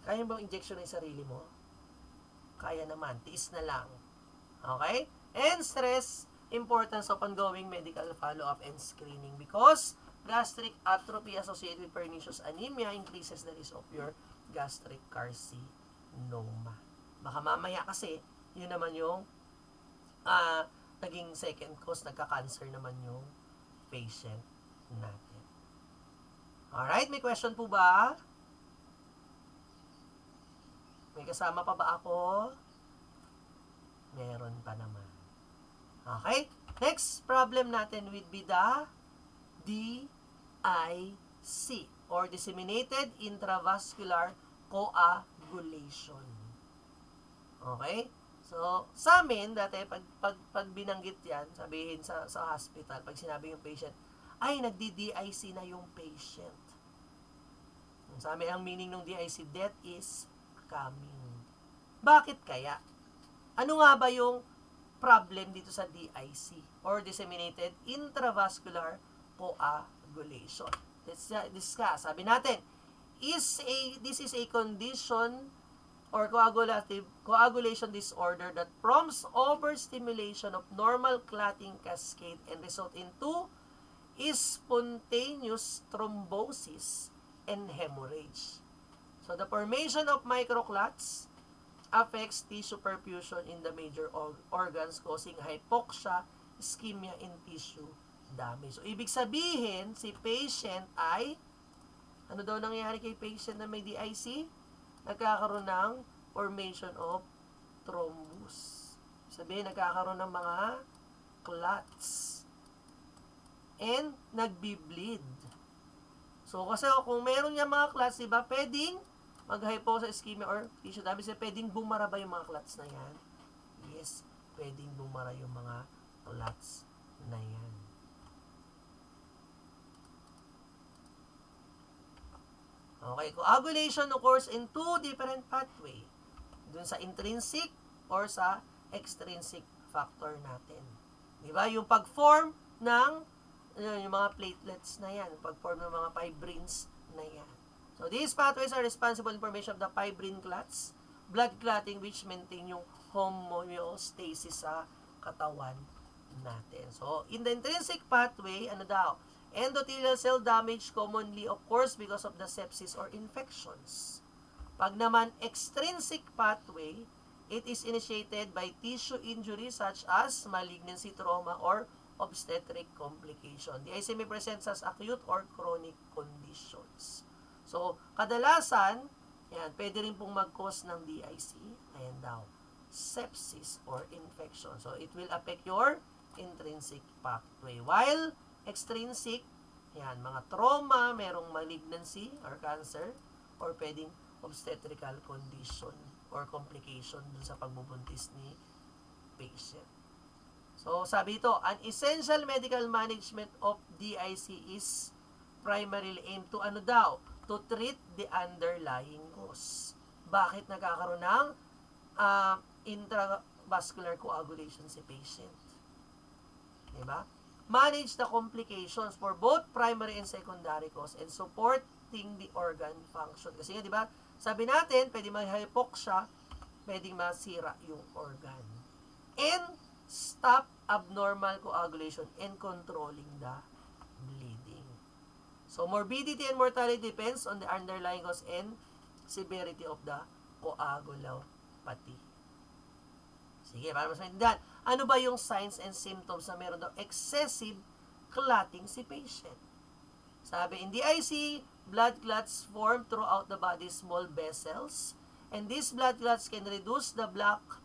Kaya bang injection ng sarili mo? Kaya naman, tiis na lang. Okay? And stress importance of ongoing medical follow-up and screening because gastric atrophy associated with pernicious anemia increases the risk of your gastric carcinoma. Baka mamaya kasi, yun naman yung naging second cause, nagka-cancer naman yung patient natin. Alright, may question po ba? May kasama pa ba ako? Meron pa naman. Okay? Next problem natin would be the DIC or disseminated intravascular coagulation. Okay? So, sa amin, dati, pag binanggit yan, sabihin sa hospital, pag sinabi yung patient, ay, nagdi-DIC na yung patient. Sa amin, ang meaning ng DIC, death is coming. Bakit kaya? Ano nga ba yung problem dito sa DIC or disseminated intravascular coagulation. Let's discuss. Sabi natin, this is a condition or coagulation disorder that prompts overstimulation of normal clotting cascade and result into spontaneous thrombosis and hemorrhage. So the formation of microclots affects tissue perfusion in the major organs, causing hypoxia, ischemia, and tissue damage. So ibig sabihin, si patient ay, ano daw nangyayari kay patient na may DIC? Nagkakaroon ng formation of thrombus. Sabihin, nagkakaroon ng mga clots. And nagbi-bleed. So, kasi kung meron niya mga clots, diba, pwedeng mag-hypoxia, ischemia, or tissue damage, pwedeng bumara ba yung mga clots na yan? Yes, pwedeng bumara yung mga clots na yan. Okay, coagulation occurs in two different pathway. Dun sa intrinsic or sa extrinsic factor natin. Diba? Yung pag-form ng yung mga platelets na yan, yung pag-form ng mga fibrins na yan. So, these pathways are responsible for formation of the fibrin clots, blood clotting, which maintain yung homeostasis sa katawan natin. So, in the intrinsic pathway, ano daw? Endothelial cell damage commonly occurs because of the sepsis or infections. Pag naman extrinsic pathway, it is initiated by tissue injury such as malignancy, trauma, or obstetric complication. The DIC may present as acute or chronic conditions. So, kadalasan, yan, pwede rin pong mag-cause ng DIC. Ayan daw, sepsis or infection. So, it will affect your intrinsic pathway. While extrinsic, yan, mga trauma, merong malignancy or cancer, or pwedeng obstetrical condition or complication dun sa pagbubuntis ni patient. So, sabi ito, an essential medical management of DIC is primarily aimed to ano daw? To treat the underlying cause. Bakit nagkakaroon ng intravascular coagulation si patient? Diba? Manage the complications for both primary and secondary cause and supporting the organ function. Kasi nga, di ba, sabi natin, pwede mag-hypoxia, pwede masira yung organ. And stop abnormal coagulation and controlling the bleeding. So, morbidity and mortality depends on the underlying cause and severity of the coagulopathy. Sige, para mas maintindihan. Ano ba yung signs and symptoms na meron daw excessive clotting si patient? Sabi, in DIC, blood clots form throughout the body's small vessels, and these blood clots can reduce the block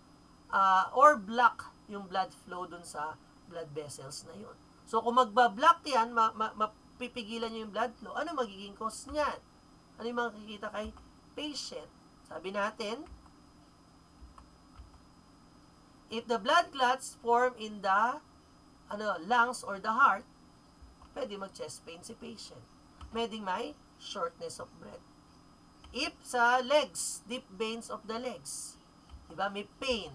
block yung blood flow dun sa blood vessels na yun. So, kung magbablock yan, mapipigilan nyo yung blood flow, ano magiging cause niyan? Ano yung makikita kay patient? Sabi natin, if the blood clots form in the lungs or the heart, pwede mag-chest pain si patient. Pwede may shortness of breath. If sa legs, deep veins of the legs, diba, may pain,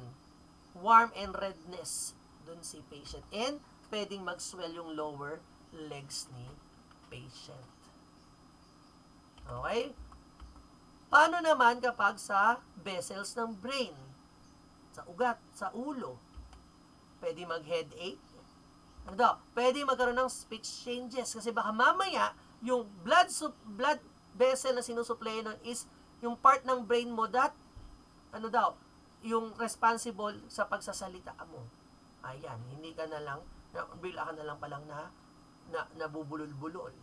warm and redness dun si patient. And pwedeng mag-swell yung lower legs ni patient. Okay? Paano naman kapag sa vessels ng brain? Sa ugat, sa ulo, pwede mag-headache. Ano daw? Pwede magkaroon ng speech changes kasi baka mamaya yung blood vessel na sinusupply nun is yung part ng brain mo that ano daw, yung responsible sa pagsasalita mo. Ayan, hindi ka na lang, bigla ka na lang palang nabubulol-bulol.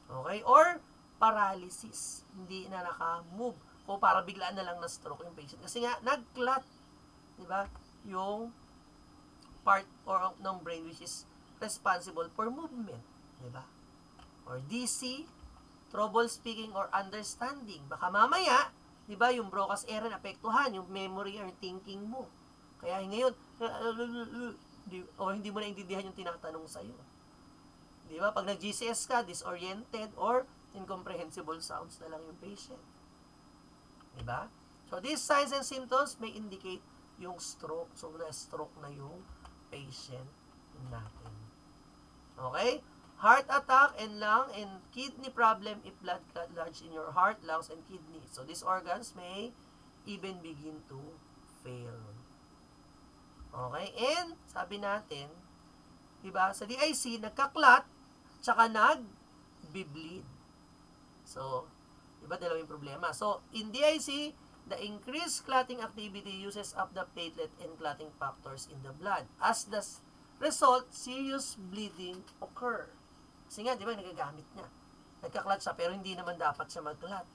Okay? Or paralysis, hindi na naka-move. O para biglaan na lang na-stroke yung patient. Kasi nga, nag-clot, di ba, yung part or ng brain which is responsible for movement, di ba? Or DC, trouble speaking or understanding. Baka mamaya, di ba, yung Broca's area apektuhan, yung memory or thinking mo. Kaya ngayon, o hindi mo naintindihan yung tinatanong sa'yo. Di ba? Pag nag-GCS ka, disoriented or incomprehensible sounds na lang yung patient. Diba? So, these signs and symptoms may indicate yung stroke. So, na-stroke na yung patient natin. Okay? heart attack and lung and kidney problem if blood clot lodged in your heart, lungs, and kidney. So these organs may even begin to fail. Okay? And sabi natin, diba, sa DIC, nagka-clot, tsaka nag-bleed. So, diba, dalawa yung problema. So, in DIC, the increased clotting activity uses up the platelet and clotting factors in the blood. As the result, serious bleeding occur. Kasi nga, di ba, nagagamit niya. Nagka-clot siya, pero hindi naman dapat siya mag-clot.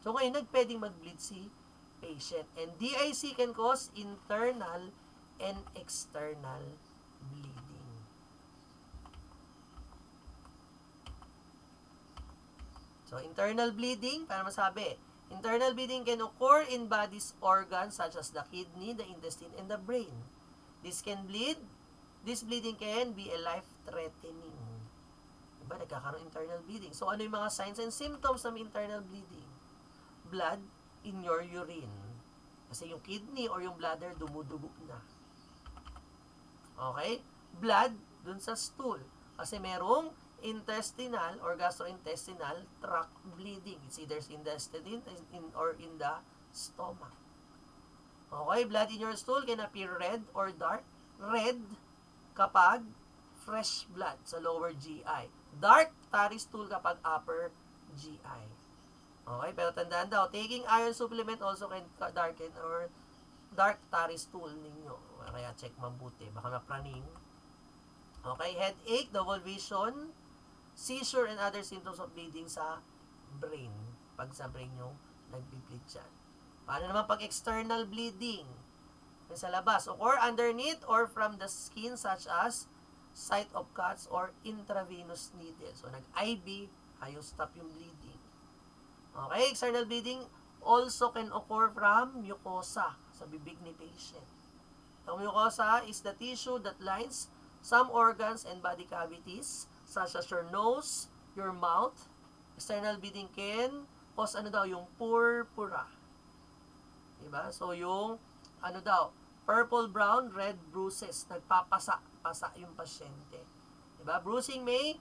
So, ngayon, nagpwedeng mag-bleed si patient. And DIC can cause internal and external bleeding. So, internal bleeding, para masabi, internal bleeding can occur in body's organs such as the kidney, the intestine, and the brain. This bleeding can be a life-threatening. Diba? Nagkakaroon internal bleeding. So, ano yung mga signs and symptoms ng internal bleeding? Blood in your urine. Kasi yung kidney or yung bladder dumudugo na. Okay? Blood dun sa stool. Kasi merong intestinal or gastrointestinal tract bleeding. It's either in the intestine or in the stomach. Okay? Blood in your stool can appear red or dark. Red kapag fresh blood sa lower GI. Dark, tarry stool kapag upper GI. Okay? Pero tandaan daw, taking iron supplement also can darken or dark tarry stool ninyo. Kaya check mabuti. Baka mapraning. Okay? Headache, double vision, seizure, and other symptoms of bleeding sa brain. Pag sa brain nyo, nagbi-bleed dyan. Paano naman pag external bleeding? Sa labas, or underneath or from the skin such as site of cuts or intravenous needle. So, nag-IV, ayaw stop yung bleeding. Okay, external bleeding also can occur from mucosa sa bibig ni patient. Ang mucosa is the tissue that lines some organs and body cavities such as your nose, your mouth. External bleeding can cause yung purpura. Diba? So, yung purple, brown, red bruises. Nagpapasa-pasa yung pasyente. Diba? Bruising may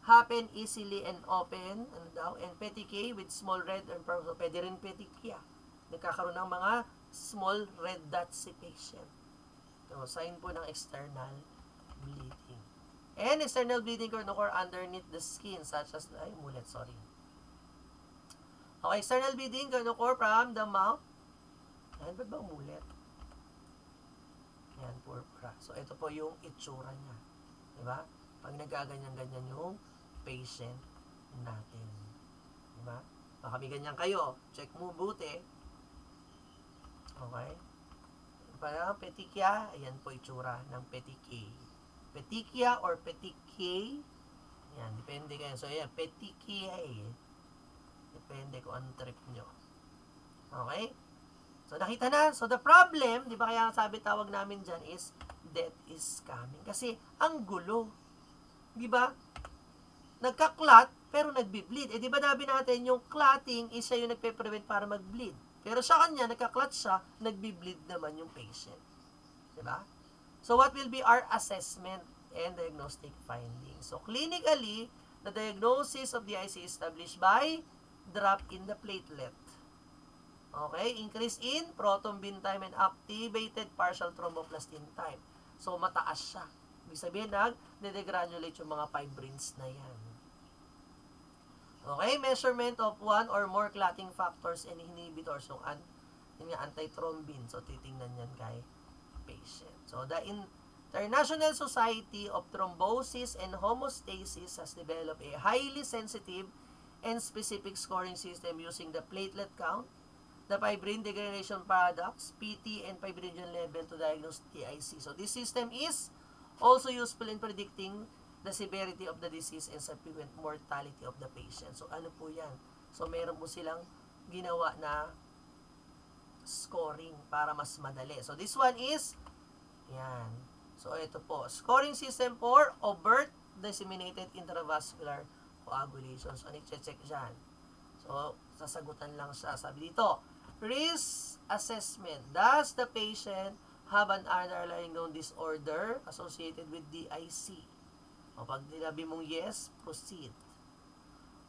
happen easily and open, and petechiae with small red and purple. So, pwede rin petechia. Nagkakaroon ng mga small red dots si patient. So, sign po ng external bleeding. And external bleeding can occur underneath the skin, such as, Okay, external bleeding can occur from the mouth. Ayan, ba't ba umulit? Ayan, purpura. So, ito po yung itsura niya. Diba? Pag nagaganyan-ganyan yung patient natin. Diba? Baka may ganyan kayo. Check mo buti. Okay? Parang petechia, ayan po itsura ng petechiae. Petechia or petechiae. Ayan, depende kayo. So, ayan, petechiae. Depende kung anong trip nyo. Okay? So, nakita na. So, the problem, di ba kaya sabi tawag namin dyan is, death is coming. Kasi, ang gulo. Di ba? Nagka-clot, pero nagbi-bleed. Eh, di ba nabi natin, yung clotting is siya yung nagpe-prevent para mag-bleed. Pero sa kanya, nagka-clot siya, nagbi-bleed naman yung patient. Di ba? So, what will be our assessment and diagnostic findings? So, clinically, the diagnosis of DIC is established by drop in the platelet. Okay? Increase in proton beam time and activated partial thromboplastin time. So, mataas siya. Ibig sabihin, nag-degranulate yung mga fibrins na yan. Okay? Measurement of one or more clotting factors and inhibitors. So, antithrombin. So, titingnan yan kay patient. So, the International Society of Thrombosis and Homeostasis has developed a highly sensitive and specific scoring system using the platelet count, the fibrin degranulation paradox, PT, and fibrinogen level to diagnose DIC. So, this system is also useful in predicting the severity of the disease and subsequent mortality of the patient. So, ano po yan? So, meron po silang ginawa na scoring para mas madali. So, this one is, yan. So, ito po. Scoring system for overt disseminated intravascular coagulation. So, ano i-check dyan? So, sasagutan lang siya. Sabi dito, risk assessment. Does the patient have an underlying known disorder associated with DIC? O pag sinabi mong yes, proceed.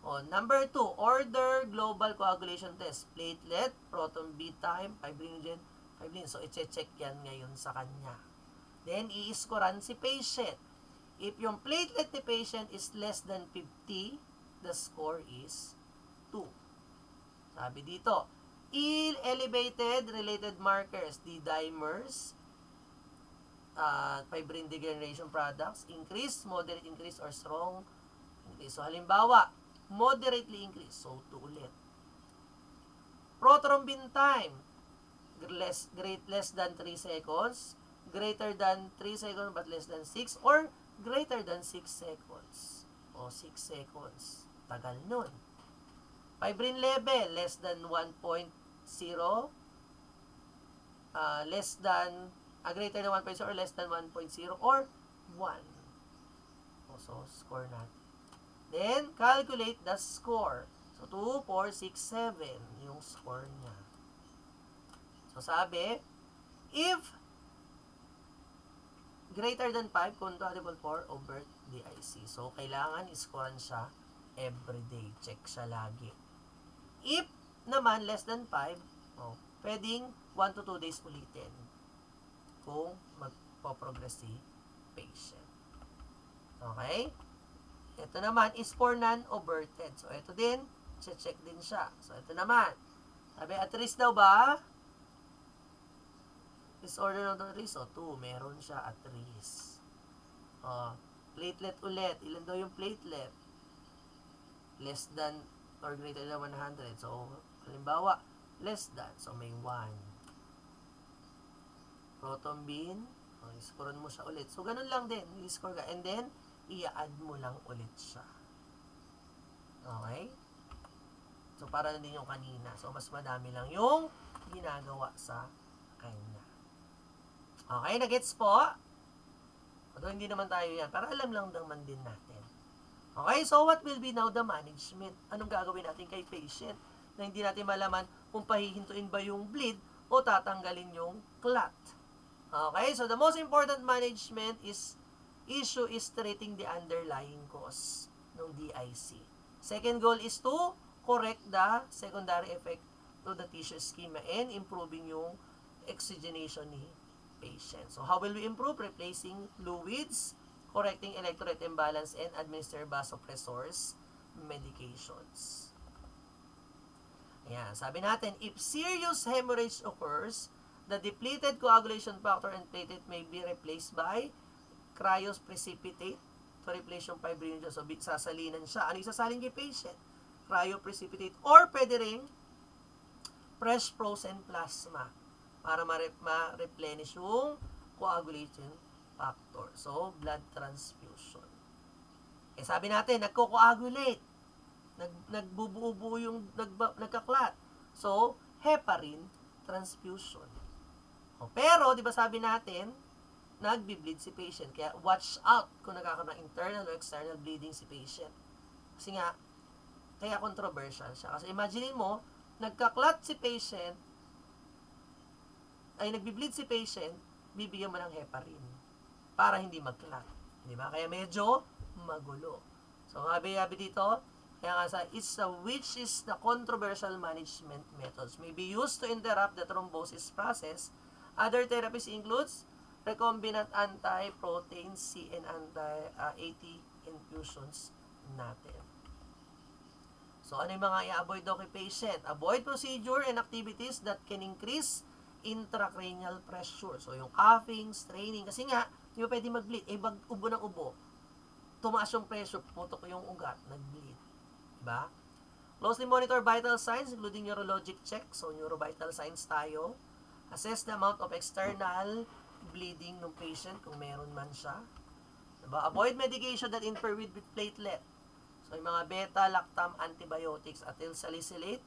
O, number 2, order global coagulation test. Platelet, proton beat time, fibrinogen, fibrinogen. So, i-check yan ngayon sa kanya. Then, i-scorean si patient. If yung platelet ni patient is less than 50, the score is 2. Sabi dito, elevated related markers, D-dimers, fibrin degeneration products, increase, moderate increase, or strong increase. So, halimbawa, moderately increase. So, 2 ulit. Prothrombin time, less than 3 seconds, greater than 3 seconds but less than 6, or greater than 6 seconds. O, 6 seconds. Tagal nun. Fibrin level, less than 1.0, less than, greater than 1.0 or less than 1.0 or 1. So, score natin. Then, calculate the score. So, 2, 4, 6, 7 yung score niya. So, sabi, if greater than 5, compatible for overt DIC. So, kailangan iscorean siya everyday. Check siya lagi. If naman less than 5, pwedeng 1 to 2 days ulitin kung magpo-progress si patient. Okay? Ito naman is for non-overted. So, ito din, check din siya. So, ito naman. Sabi, at risk daw ba? Disorder ng risk. So, 2. Meron siya at risk. Platelet ulit. Ilan daw yung platelet? Less than or greater than 100. So, halimbawa, less than. So, may 1. Proton beam. I-scorean mo siya ulit. So, ganun lang din. I-score ka. And then, i-add mo lang ulit siya. Okay? So, para din yung kanina. So, mas madami lang yung ginagawa sa kanya. Okay, na-gets po? Although hindi naman tayo yan. Para alam lang naman din natin. Okay, so what will be now the management? Anong gagawin natin kay patient na hindi natin malaman kung pahihintuin ba yung bleed o tatanggalin yung clot? Okay, so the most important management issue is treating the underlying cause ng DIC. Second goal is to correct the secondary effect to the tissue schema and improving yung oxygenation ni patient. So, how will we improve? Replacing fluids, correcting electrolyte imbalance, and administer vasopressors medications. Ayan, sabi natin, if serious hemorrhage occurs, the depleted coagulation factor and platelet may be replaced by cryoprecipitate to replace yung fibrinogen. So, sasalinan siya. Ano yung sasalin kay patient? Cryoprecipitate. Or pwede rin fresh frozen plasma para ma-replenish yung coagulation factor. So, blood transfusion. Sabi natin, nagko-coagulate. Nagbubuo yung nagka-clot. So, heparin transfusion. Pero, di ba sabi natin, nagbi-bleed si patient. Kaya, watch out kung nagkakaroon ng internal or external bleeding si patient. Kasi nga, kaya controversial siya. Kasi imagine mo, nagka-clot si patient, ay nagbi-bleed si patient, bibigyan mo ng heparin para hindi mag-clot. Di ba? Kaya medyo magulo. So, habi-habi dito, kaya nga sa, which is the controversial management methods may be used to interrupt the thrombosis process. Other therapies includes recombinant anti-protein C and anti-AT infusions natin. So, ano yung mga i-avoid daw kay patient? Avoid procedure and activities that can increase intracranial pressure. So, yung coughing, straining, kasi nga, hindi mo pwede mag-bleed. Ubo ng ubo. Tumaas yung pressure, putok yung ugat, nag-bleed. Diba? Closely monitor vital signs, including neurologic check. So, neurovital signs tayo. Assess the amount of external bleeding ng patient, kung meron man siya. Diba? Avoid medication that interfere with platelet. So, yung mga beta-lactam antibiotics, atyl salicylate,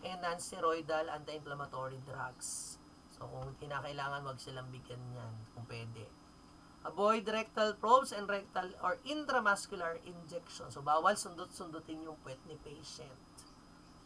and non-steroidal anti-inflammatory drugs. So, kung kinakailangan, wag silang bigyan yan, kung pwede. Avoid rectal probes and rectal or intramuscular injection. So, bawal sundot-sundutin yung puwet ni patient.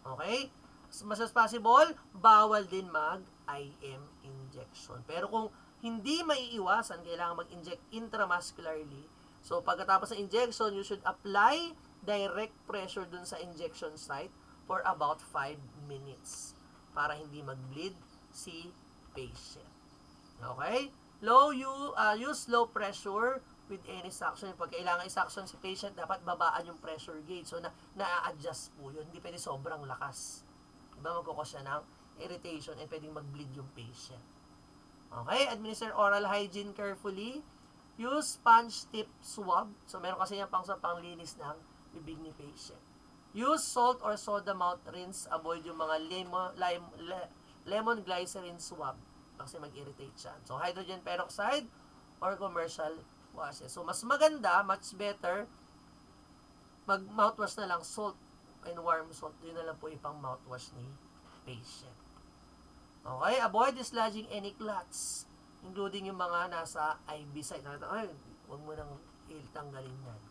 Okay? As much as possible, bawal din mag-IM injection. Pero kung hindi maiiwasan, kailangan mag-inject intramuscularly, So, pagkatapos ng injection, you should apply direct pressure dun sa injection site for about 5 minutes para hindi mag-bleed si patient. Okay? Use low pressure with any suction. Pag kailangan i-suction si patient, dapat babaan yung pressure gauge. So, na-adjust po yun. Hindi pwede sobrang lakas. Diba? Magkukos siya ng irritation and pwedeng mag-bleed yung patient. Okay? Administer oral hygiene carefully. Use sponge tip swab. So, meron kasi yan panglinis ng bibig ni patient. Use salt or soda mouth rinse. Avoid yung mga lemon glycerin swab kasi mag-irritate siya. So, hydrogen peroxide or commercial washes. So, mas maganda, much better, mag-mouthwash na lang salt and warm salt. Yun na lang po ipang mouthwash ni patient. Okay? Avoid dislodging any clots, including yung mga nasa IV site. Ay, huwag mo nang tanggalin yan.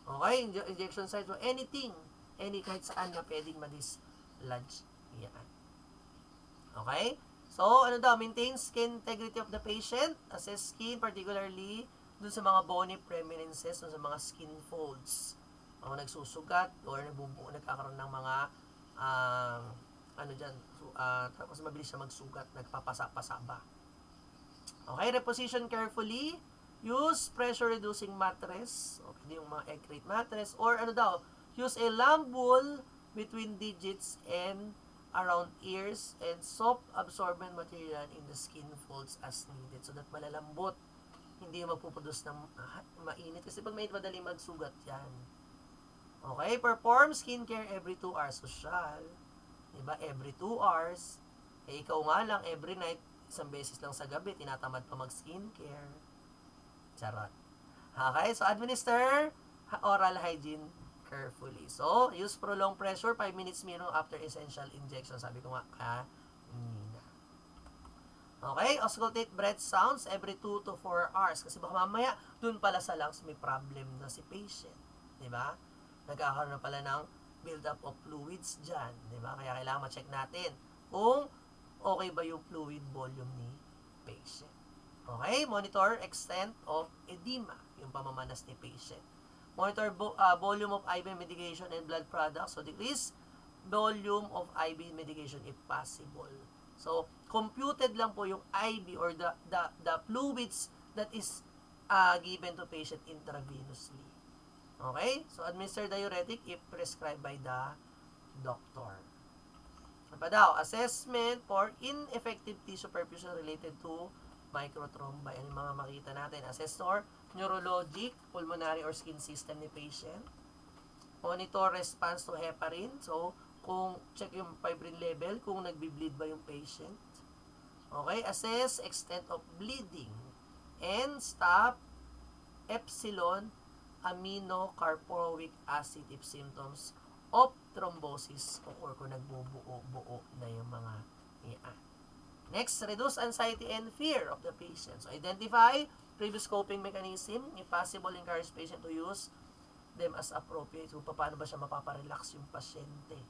Okay? Injection site, so anything, kahit saan na pwedeng ma-dislodge yan. Okay? So, maintain skin integrity of the patient. Assess skin, particularly dun sa mga bony prominences, dun sa mga skin folds. Mga nagsusugat or nagkakaroon ng mga tapos mabilis siya magsugat, nagpapasa-pasa ba. Okay, reposition carefully. Use pressure-reducing mattress. Okay, yung mga egg crate mattress. Or use a lamp wool between digits and around ears and soft absorbent material in the skin folds as needed. So that malalambot. Hindi magpuproduce ng mainit. Kasi pag mainit, madaling magsugat yan. Okay, perform skincare every 2 hours. Social. Diba? Every 2 hours. Ikaw nga lang, every night, isang beses lang sa gabi, tinatamad pa mag-skincare. Charot. Okay, so administer oral hygiene carefully. So, use prolonged pressure, 5 minutes minimum after essential injection. Sabi ko nga, kanina. Okay, auscultate breath sounds every 2 to 4 hours. Kasi baka mamaya, dun pala sa lungs may problem na si patient. Diba? Nagkakaroon na pala ng build-up of fluids dyan. Diba? Kaya kailangan ma-check natin kung okay ba yung fluid volume ni patient. Okay, monitor extent of edema, yung pamamanas ni patient. Monitor volume of IV medication and blood products. So, decrease volume of IV medication if possible. So, computed lang po yung IV or the fluids that is given to patient intravenously. Okay? So, administer diuretic if prescribed by the doctor. Ano pa daw? Assessment for ineffective tissue perfusion related to microthrombi. Ano yung mga makita natin? Assessor, neurologic, pulmonary or skin system ni patient. Monitor response to heparin. So, kung check yung fibrin level, kung nagbi-bleed ba yung patient. Okay? Assess extent of bleeding. And stop epsilon aminocarporic acid if symptoms of thrombosis or kung nagbubuo-buo na yung mga iyan. Next, reduce anxiety and fear of the patient. So, identify previous coping mechanism. If possible, encourage patient to use them as appropriate. So, paano ba siya mapaparelax yung pasyente?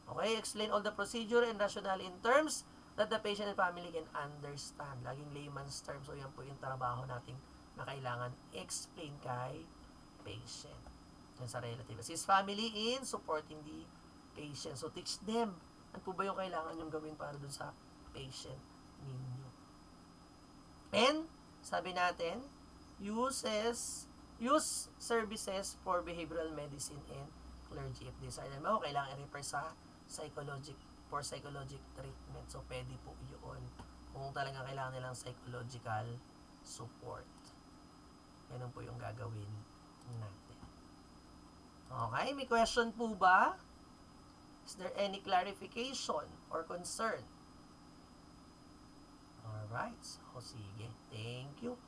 Okay, explain all the procedure and rationale in terms that the patient and family can understand. Laging layman's terms. So, yan po yung trabaho natin na kailangan explain kay patient. Yan sa relative. Assist family in supporting the patient. So, teach them. Ano po ba yung kailangan yung gawin para dun sa patient ninyo. And, sabi natin, use services for behavioral medicine and clergy if desired. Alam mo, kailangan i-refer sa psychologic treatment. So, pwede po yun. Kung talagang kailangan nilang psychological support. Ganun po yung gagawin natin. Okay, may question po ba? Is there any clarification or concern? Alright, so sige. Thank you.